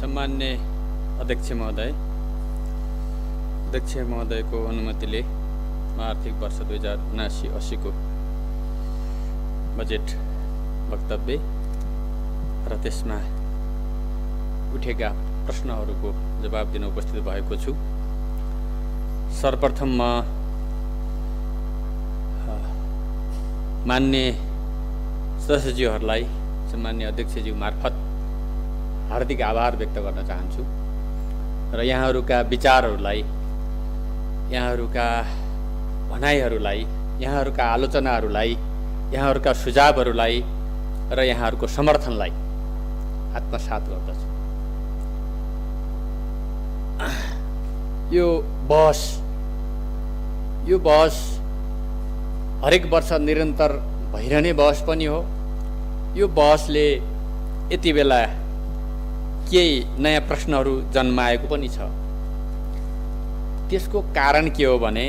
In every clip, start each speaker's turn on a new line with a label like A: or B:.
A: सम्मान्य अध्यक्ष महोदयको अनुमतिले आर्थिक वर्ष 2079-80 को बजेट वक्तव्य र त्यसमा उठेका प्रश्नहरूको जवाब दिन उपस्थित भएको छु। सर्वप्रथम म मान्य सदस्यज्यूहरूलाई सम्मान्य अध्यक्षज्यू मार्फत हार्दिक आभार व्यक्त गर्न चाहन्छु र यहाँहरूका विचारहरूलाई, यहाँहरूका भनाइहरूलाई, यहाँहरूका आलोचनाहरूलाई, यहाँहरूका सुझावहरूलाई र यहाँहरूको समर्थनलाई आत्मसात गर्दछु। यो बहस हरेक वर्ष निरन्तर भइरहने बहस पनि हो। यो बहसले यति बेला केही नयाँ प्रश्नहरू जन्माएको पनि छ। त्यसको कारण के हो भने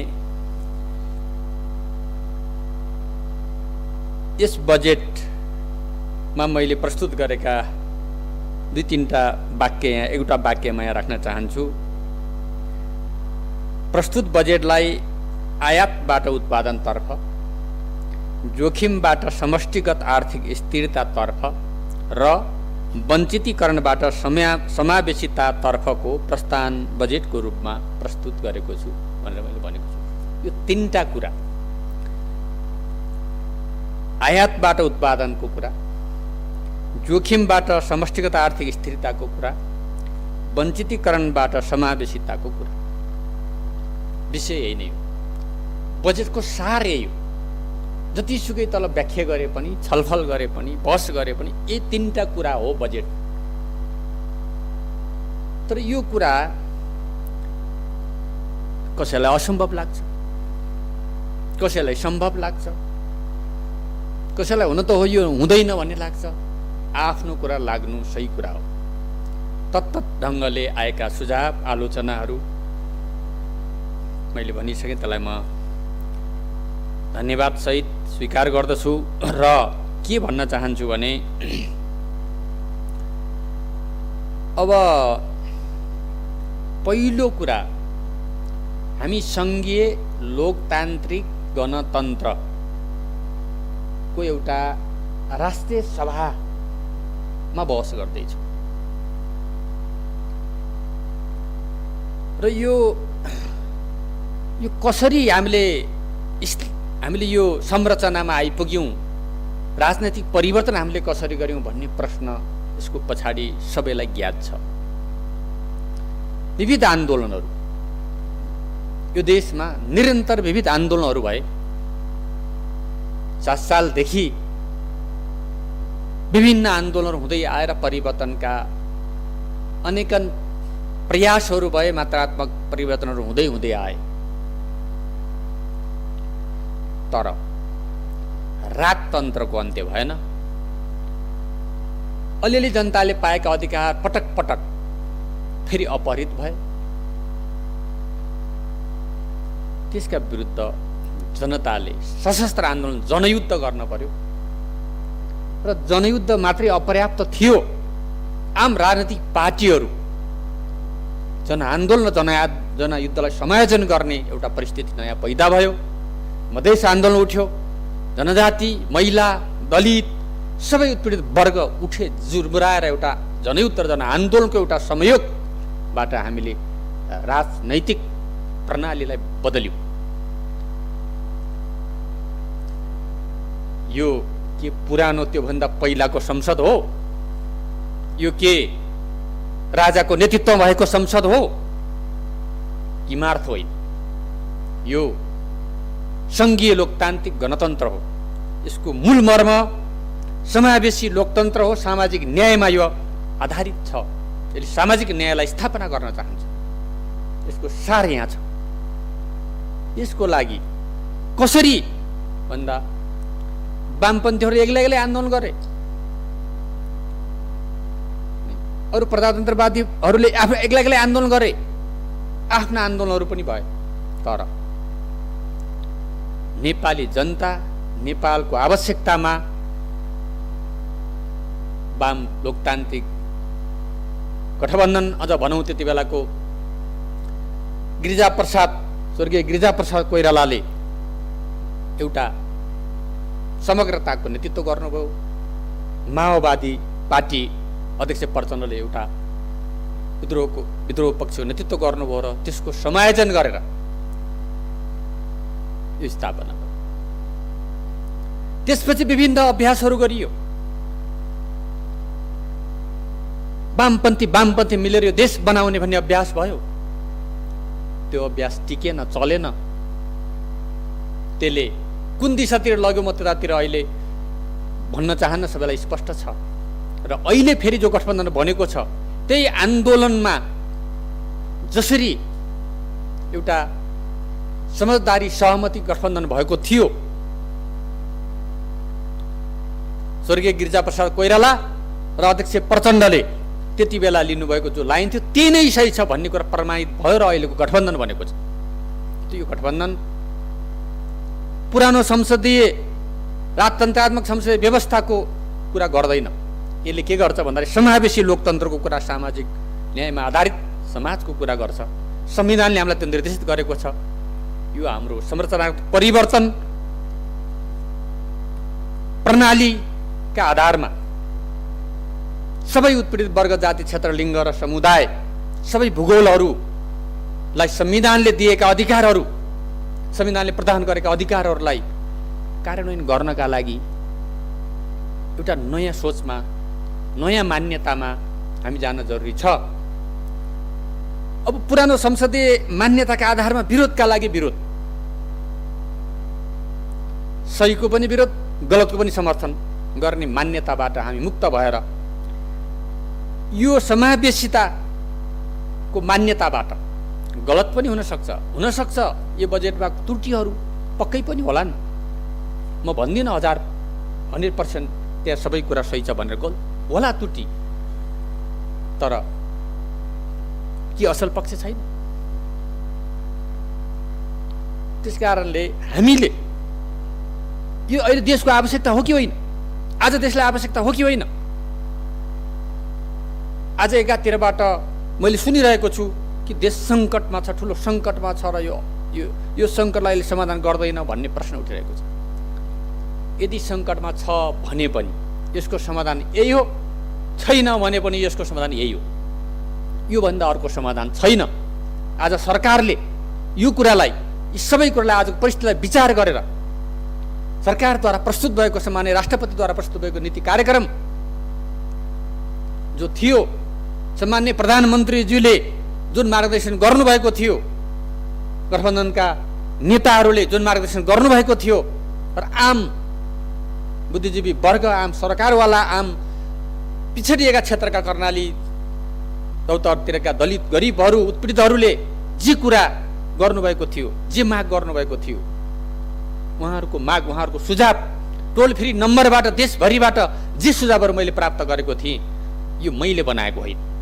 A: यस बजेटमा मैले प्रस्तुत गरेका 2-3टा वाक्य यहाँ, एउटा वाक्य म यहाँ राख्न चाहन्छु। प्रस्तुत बजेटलाई आयातबाट उत्पादनतर्फ, जोखिमबाट समष्टिगत आर्थिक स्थिरतातर्फ र वञ्चितीकरणबाट समावेशितातर्फको प्रस्थान बजेटको रूपमा प्रस्तुत गरेको छु भनेर मैले भनेको छु। यो 3टा कुरा, आयातबाट उत्पादनको कुरा, जोखिमबाट समष्टिगत आर्थिक स्थिरताको कुरा, वञ्चितीकरणबाट समावेशिताको कुरा, विषय यही नै हो। बजेटको सार यही हो। जतिसुकै तल व्याख्या गरे पनि, छलफल गरे पनि, बहस गरे पनि यी 3टा कुरा हो बजेट। तर यो कुरा कसैलाई असम्भव लाग्छ, कसैलाई सम्भव लाग्छ, कसैलाई हुन त हो यो हुँदैन भन्ने लाग्छ। आफ्नो कुरा लाग्नु सही कुरा हो। तत्त ढङ्गले आएका सुझाव, आलोचनाहरू मैले भनिसकेँ, त्यसलाई म धन्यवाद सहित स्वीकार गर्दछु र के भन्न चाहन्छु भने अब पहिलो कुरा, हामी सङ्घीय लोकतान्त्रिक गणतन्त्रको एउटा राष्ट्रिय सभामा बहस गर्दैछौँ र यो कसरी हामीले यो संरचनामा आइपुग्यौँ, राजनैतिक परिवर्तन हामीले कसरी गर्यौँ भन्ने प्रश्न यसको पछाडि सबैलाई ज्ञात छ। विविध आन्दोलनहरू, यो देशमा निरन्तर विविध आन्दोलनहरू भए। 7 सालदेखि विभिन्न आन्दोलनहरू हुँदै आएर परिवर्तनका अनेकन प्रयासहरू भए, मात्रात्मक परिवर्तनहरू हुँदै हुँदै आए। तर राजतन्त्रको अन्त्य भएन। अलिअलि जनताले पाएका अधिकार पटक पटक फेरि अपहरित भए। त्यसका विरुद्ध जनताले सशस्त्र आन्दोलन, जनयुद्ध गर्न पर्यो र जनयुद्ध मात्रै अपर्याप्त थियो। आम राजनीतिक पार्टीहरू जनआन्दोलन र जनयुद्धलाई समायोजन गर्ने एउटा परिस्थिति नयाँ पैदा भयो। मधेस आन्दोलन उठ्यो, जनजाति, महिला, दलित सबै उत्पीडित वर्ग उठे, जुर्मुराएर एउटा जनयुद्ध र जनआन्दोलनको एउटा संयोगबाट हामीले राजनैतिक प्रणालीलाई बदल्यौँ। यो के पुरानो त्योभन्दा पहिलाको संसद हो? यो के राजाको नेतृत्व भएको संसद हो? इमारत होइन, यो सङ्घीय लोकतान्त्रिक गणतन्त्र हो। यसको मूल मर्म समावेशी लोकतन्त्र हो। सामाजिक न्यायमा यो आधारित छ। यसले सामाजिक न्यायलाई स्थापना गर्न चाहन्छ। यसको सार यहाँ छ। यसको लागि कसरी भन्दा वामपन्थीहरू एक्लै आन्दोलन गरे, अरू प्रजातन्त्रवादीहरूले आफू एक्लै आन्दोलन गरे, आफ्ना आन्दोलनहरू पनि भए। तर नेपाली जनता, नेपालको आवश्यकतामा वाम लोकतान्त्रिक गठबन्धन अझ भनौँ त्यति बेलाको गिरिजाप्रसाद, स्वर्गीय गिरिजाप्रसाद कोइरालाले एउटा समग्रताको नेतृत्व गर्नुभयो। माओवादी पार्टी अध्यक्ष प्रचण्डले एउटा विद्रोह पक्षको नेतृत्व गर्नुभयो र त्यसको समायोजन गरेर यो स्थापना भयो। त्यसपछि विभिन्न अभ्यासहरू गरियो। वामपन्थी मिलेर यो देश बनाउने भन्ने अभ्यास भयो। त्यो अभ्यास टिकेन, चलेन। त्यसले कुन दिशातिर लग्यो म त्यतातिर अहिले भन्न चाहन्न, सबैलाई स्पष्ट छ। र अहिले फेरि जो गठबन्धन बनेको छ त्यही आन्दोलनमा जसरी एउटा समझदारी सहमति गठबन्धन भएको थियो, स्वर्गीय गिरिजाप्रसाद कोइराला र अध्यक्ष प्रचण्डले त्यति बेला लिनुभएको जो लाइन थियो त्यही नै सही छ भन्ने कुरा प्रमाणित भयो र अहिलेको गठबन्धन बनेको छ। त्यो गठबन्धन पुरानो संसदीय राजतन्त्रात्मक संसदीय व्यवस्थाको कुरा गर्दैन। यसले के गर्छ भन्दाखेरि समावेशी लोकतन्त्रको कुरा, सामाजिक न्यायमा आधारित समाजको कुरा गर्छ। संविधानले हामीलाई त्यो निर्देशित गरेको छ। यो हाम्रो संरचनात्मक परिवर्तन प्रणालीका आधारमा सबै उत्पीडित वर्ग, जाति, क्षेत्र, लिङ्ग र समुदाय, सबै भूगोलहरूलाई संविधानले दिएका अधिकारहरू, संविधानले प्रदान गरेका अधिकारहरूलाई कार्यान्वयन गर्नका लागि एउटा नयाँ सोचमा, नयाँ मान्यतामा हामी जान जरुरी छ। अब पुरानो संसदीय मान्यताका आधारमा विरोधका लागि विरोध, सहीको पनि विरोध, गलतको पनि समर्थन गर्ने मान्यताबाट हामी मुक्त भएर यो समावेशिताको मान्यताबाट गलत पनि हुन सक्छ यो बजेटमा त्रुटिहरू पक्कै पनि होलान्। म भन्दिनँ 100% त्यहाँ सबै कुरा सही छ भनेर, होला त्रुटि, तर के असल पक्ष छैन। त्यसकारणले हामीले यो अहिले देशको आवश्यकता हो कि होइन, आज देशलाई आवश्यकता हो कि होइन, आज एकातिरबाट मैले सुनिरहेको छु कि देश सङ्कटमा छ, ठुलो सङ्कटमा छ र यो सङ्कटलाई अहिले समाधान गर्दैन भन्ने प्रश्न उठिरहेको छ। यदि सङ्कटमा छ भने पनि यसको समाधान यही हो, छैन भने पनि यसको समाधान यही हो। योभन्दा अर्को समाधान छैन। आज सरकारले यो कुरालाई, यी सबै कुरालाई, आजको परिस्थितिलाई विचार गरेर सरकारद्वारा प्रस्तुत भएको, सामान्य राष्ट्रपतिद्वारा प्रस्तुत भएको नीति कार्यक्रम जो थियो, सामान्य प्रधानमन्त्रीज्यूले जुन मार्गदर्शन गर्नुभएको थियो, गठबन्धनका नेताहरूले जुन मार्गदर्शन गर्नुभएको थियो, र आम बुद्धिजीवी वर्ग, आम सरकारवाला, आम पिछडिएका क्षेत्रका कर्णाली, दौतरतिरका दलित, गरिबहरू, उत्पीडितहरूले जे कुरा गर्नुभएको थियो, जे माग गर्नुभएको थियो, उहाँहरूको माग, उहाँहरूको सुझाव टोल फ्री नम्बरबाट, देशभरिबाट जे सुझावहरू मैले प्राप्त गरेको थिएँ, यो मैले बनाएको होइन।